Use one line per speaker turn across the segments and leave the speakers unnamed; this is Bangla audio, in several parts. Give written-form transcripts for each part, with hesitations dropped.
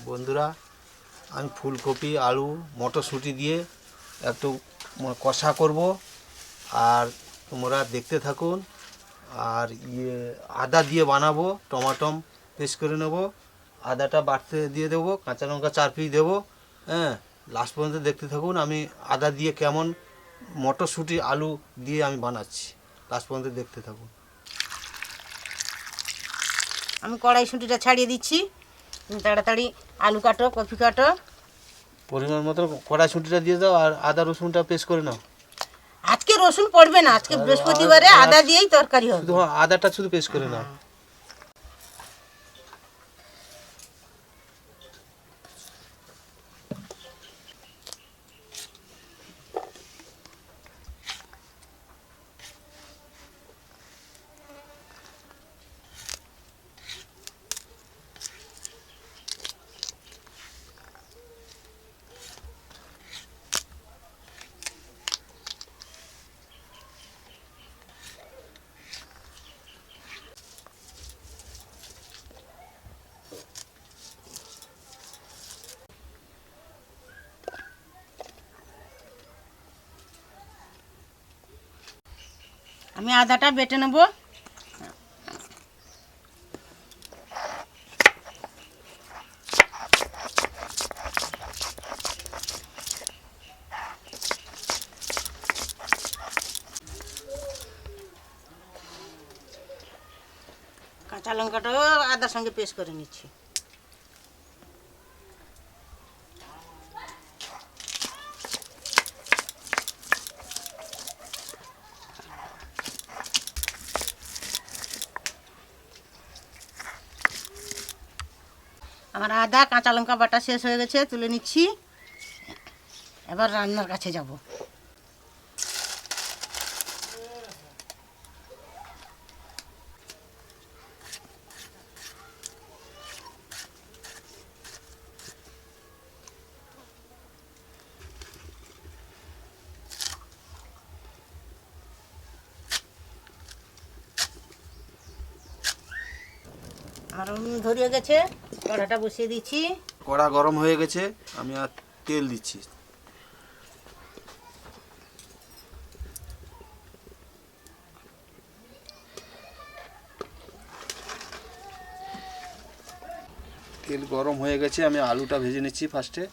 বন্ধুরা, আমি ফুলকপি আলু মটরশুঁটি দিয়ে একটু কষা করব, আর তোমরা দেখতে থাকুন। আর আদা দিয়ে বানাবো, টমাটম পেস্ট করে নেব, আদাটা বাটতে দিয়ে দেবো, কাঁচা লঙ্কা 4 পিস দেবো। হ্যাঁ, লাস্ট পর্যন্ত দেখতে থাকুন আমি আদা দিয়ে কেমন মটরশুঁটি আলু দিয়ে আমি বানাচ্ছি। লাস্ট পর্যন্ত দেখতে থাকুন।
আমি কড়াইশুঁটিটা ছাড়িয়ে দিচ্ছি। তুমি তাড়াতাড়ি আলু কাটো, কপি কাটো,
পরিমাণ মতো কড়াইশুঁটিটা দিয়ে দাও, আর আদা রসুনটা পেস্ট করে নাও।
আজকে রসুন পড়বে না, আজকে বৃহস্পতিবারে আদা দিয়েই তরকারি হবে।
শুধু আদাটা শুধু পেস্ট করে নাও।
আমি আদাটা বেটে নেব। কাঁচা লঙ্কাটাও আদার সঙ্গে পেস্ট করে নিচ্ছি। আমার আদা কাঁচা লঙ্কা বাটা শেষ হয়ে গেছে, তুলে নিচ্ছি। এবার রান্নার কাছে যাব। আমার ধরিয়ে গেছে, কড়াটা বসিয়ে দিচ্ছি।
কড়া গরম হয়ে গেছে, আমি আর তেল দিচ্ছি। তেল গরম হয়ে গেছে, আমি আলুটা ভেজে নিচ্ছি ফার্স্টে।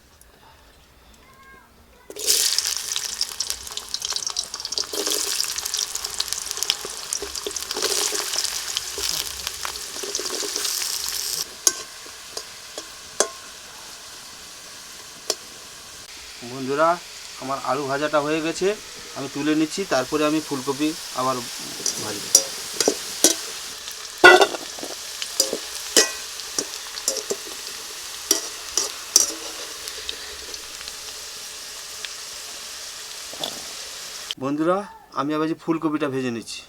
বন্ধুরা, আমার আলু ভাজাটা হয়ে গেছে, আমি তুলে নিচ্ছি। তারপরে আমি ফুলকপি আবার ভাজবো। বন্ধুরা, আমি আবার যে ফুলকপিটা ভেজে নিচ্ছি।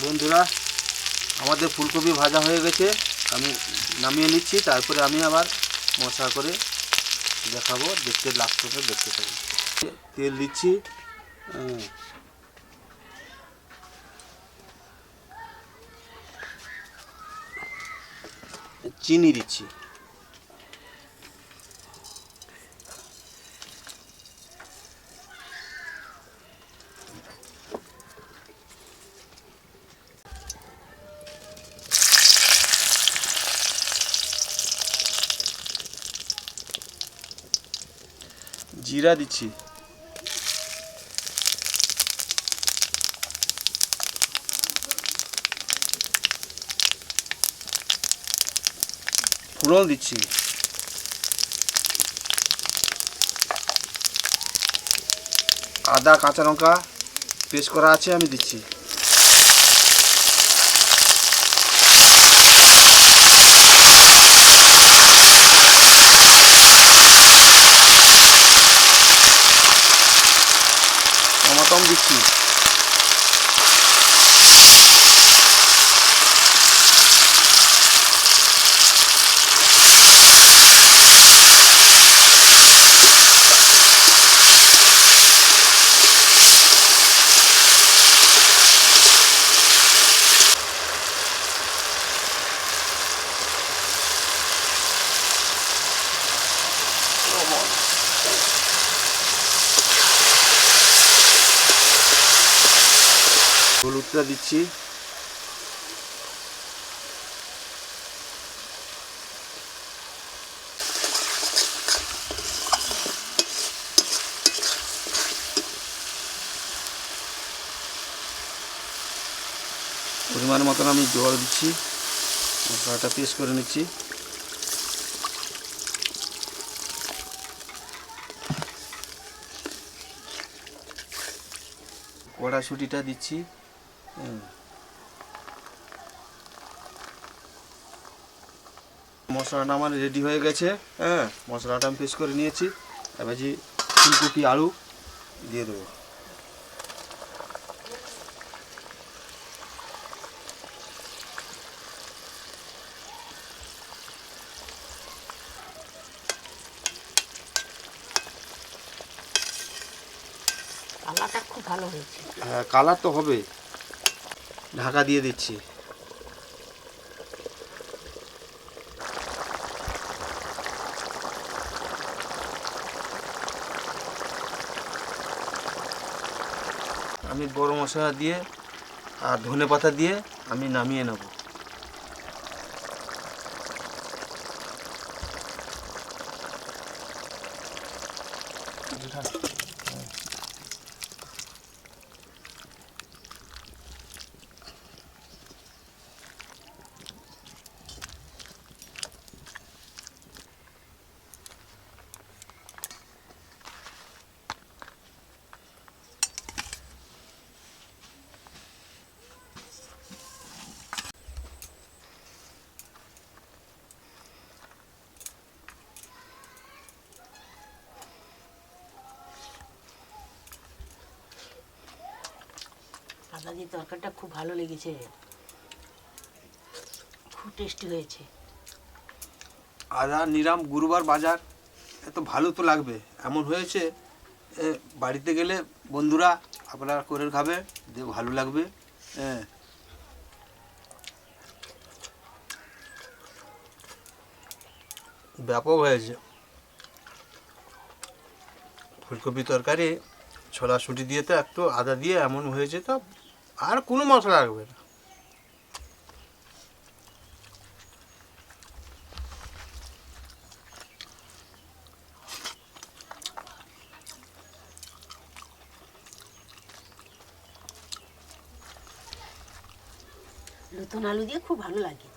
বন্ধুরা, আমাদের ফুলকপি ভাজা হয়ে গেছে, আমি নামিয়ে নিচ্ছি। তারপরে আমি আবার মশলা করে দেখাবো, দেখতে লাস্ট পর্যন্ত দেখতে থাকি। তেল দিচ্ছি, চিনি দিচ্ছি, জিরা দিচ্ছি, ফোড়ন দিচ্ছি, আদা কাঁচা লঙ্কা পেস্ট করা আছে আমি দিচ্ছি। টমাটম দিচ্ছি, হলুদটা দিচ্ছি, পরিমাণ মতন আমি জল দিচ্ছি, মশলাটা পেস্ট করে নিচ্ছি। কড়াইশুঁটিটা দিচ্ছি। মশলাটা আমার রেডি হয়ে গেছে। হ্যাঁ, মশলাটা আমি পেস্ট করে নিয়েছি। এবার যে ফুলকপি আলু দিয়ে দেবো।
কালারটা খুব ভালো হয়েছে।
হ্যাঁ, কালার তো হবে। ঢাকা দিয়ে দিচ্ছি। আমি গরম মশলা দিয়ে আর ধনেপাতা দিয়ে আমি নামিয়ে নেব।
আদা দিয়ে তরকারিটা খুব ভালো লেগেছে, খুব টেস্টি হয়েছে।
আদা নিরাম গুরুবার বাজার, এত ভালো তো লাগবে। এমন হয়েছে বাড়িতে গেলে বন্ধুরা আপনারা করে খাবে, যে ভালো লাগবে। হ্যাঁ, ব্যাপক হয়েছে। ফুলকপি তরকারি ছোলা শুটি দিয়ে তো একটু আদা দিয়ে এমন হয়েছে, তো আর কোনো মশলা লাগবে না।
নতুন আলু দিয়ে খুব ভালো লাগে।